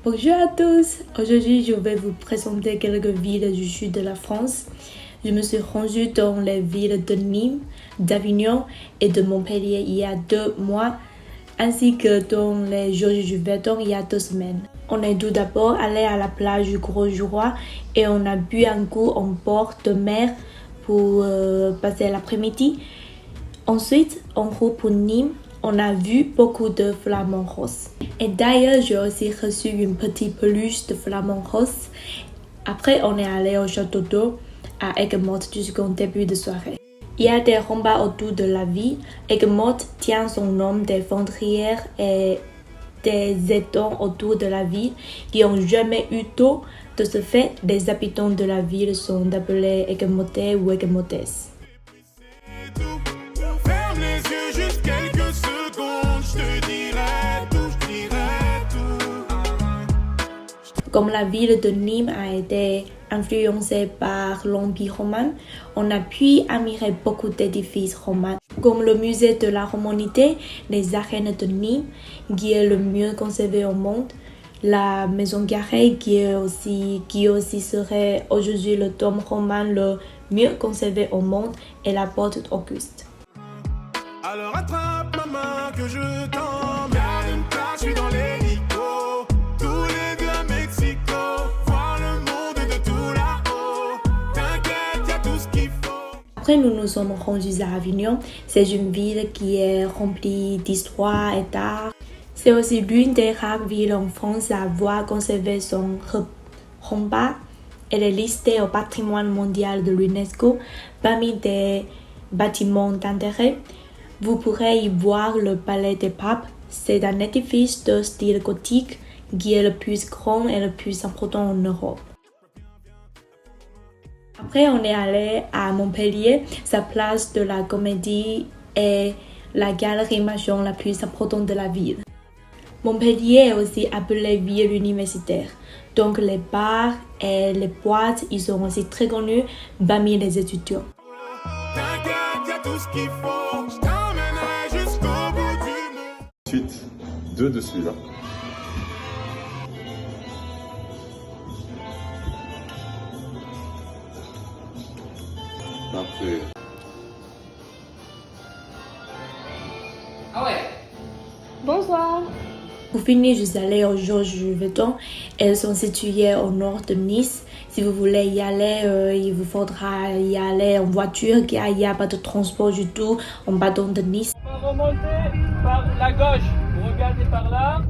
Bonjour à tous, aujourd'hui je vais vous présenter quelques villes du sud de la France. Je me suis rendue dans les villes de Nîmes, d'Avignon et de Montpellier il y a 2 mois, ainsi que dans les Gorges du Verdon il y a 2 semaines. On est tout d'abord allé à la plage du Grosjurois et on a bu un coup en bord de mer pour passer l'après-midi. Ensuite, en route pour Nîmes, on a vu beaucoup de flamants roses. Et d'ailleurs, j'ai aussi reçu une petite peluche de flamants roses. Après, on est allé au château d'eau à Aigues-Mortes jusqu'au début de soirée. Il y a des remparts autour de la ville. Aigues-Mortes tient son nom des fondrières et des étangs autour de la ville qui n'ont jamais eu d'eau. De ce fait, les habitants de la ville sont appelés Aigues-Mortais ou Aigues-Mortaises. Comme la ville de Nîmes a été influencée par l'Empire romain, on a pu admirer beaucoup d'édifices romains, comme le musée de la Romanité, les arènes de Nîmes, qui est le mieux conservé au monde, la maison Carrée, qui aussi serait aujourd'hui le dôme romain le mieux conservé au monde, et la porte Auguste. Alors attrape ma main que je t'emmène une place, je suis dans l'hélico. Tous les deux à Mexico, voir le monde de tout là-haut. T'inquiète, y'a tout ce qu'il faut. Après, nous nous sommes rendus à Avignon. C'est une ville qui est remplie d'histoire et d'art. C'est aussi l'une des rares villes en France à avoir conservé son rempart. Elle est listée au patrimoine mondial de l'UNESCO parmi des bâtiments d'intérêt. Vous pourrez y voir le Palais des Papes. C'est un édifice de style gothique qui est le plus grand et le plus important en Europe. Après, on est allé à Montpellier. Sa place de la Comédie est la galerie majeure la plus importante de la ville. Montpellier est aussi appelée ville universitaire. Donc les bars et les boîtes, ils sont aussi très connus parmi les étudiants. T'inquiète, y'a tout ce qu'il faut. Je t'emmènerai jusqu'au bout du monde. Ensuite, 2 de celui-là. Parfait. Ah ouais. Bonsoir. Pour finir, je suis allée aux Gorges du Verdon. Elles sont situées au nord de Nice. Si vous voulez y aller, il vous faudra y aller en voiture, car il n'y a pas de transport du tout en partant de Nice. On va remonter par la gauche. Vous regardez par là.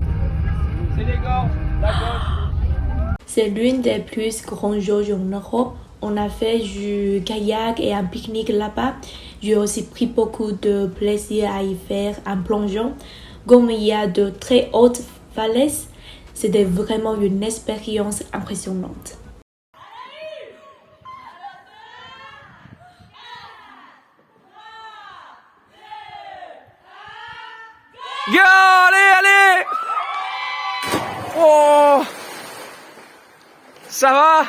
C'est les gorges. La gauche. C'est l'une des plus grandes gorges en Europe. On a fait du kayak et un pique-nique là-bas. J'ai aussi pris beaucoup de plaisir à y faire en plongeant. Comme il y a de très hautes falaises, c'était vraiment une expérience impressionnante. Go, allez. Oh. Ça va?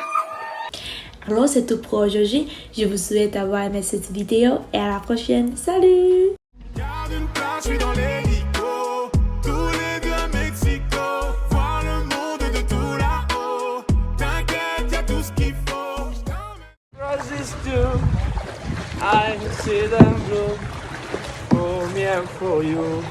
Alors c'est tout pour aujourd'hui. Je vous souhaite d'avoir aimé cette vidéo et à la prochaine. Salut! Garde une place, je suis dans l'hélico. Tous les deux à Mexico, voir le monde de tout là-haut. T'inquiète, y'a tout ce qu'il faut. Je t'emmène. Roses too. I see them blue for me and for you.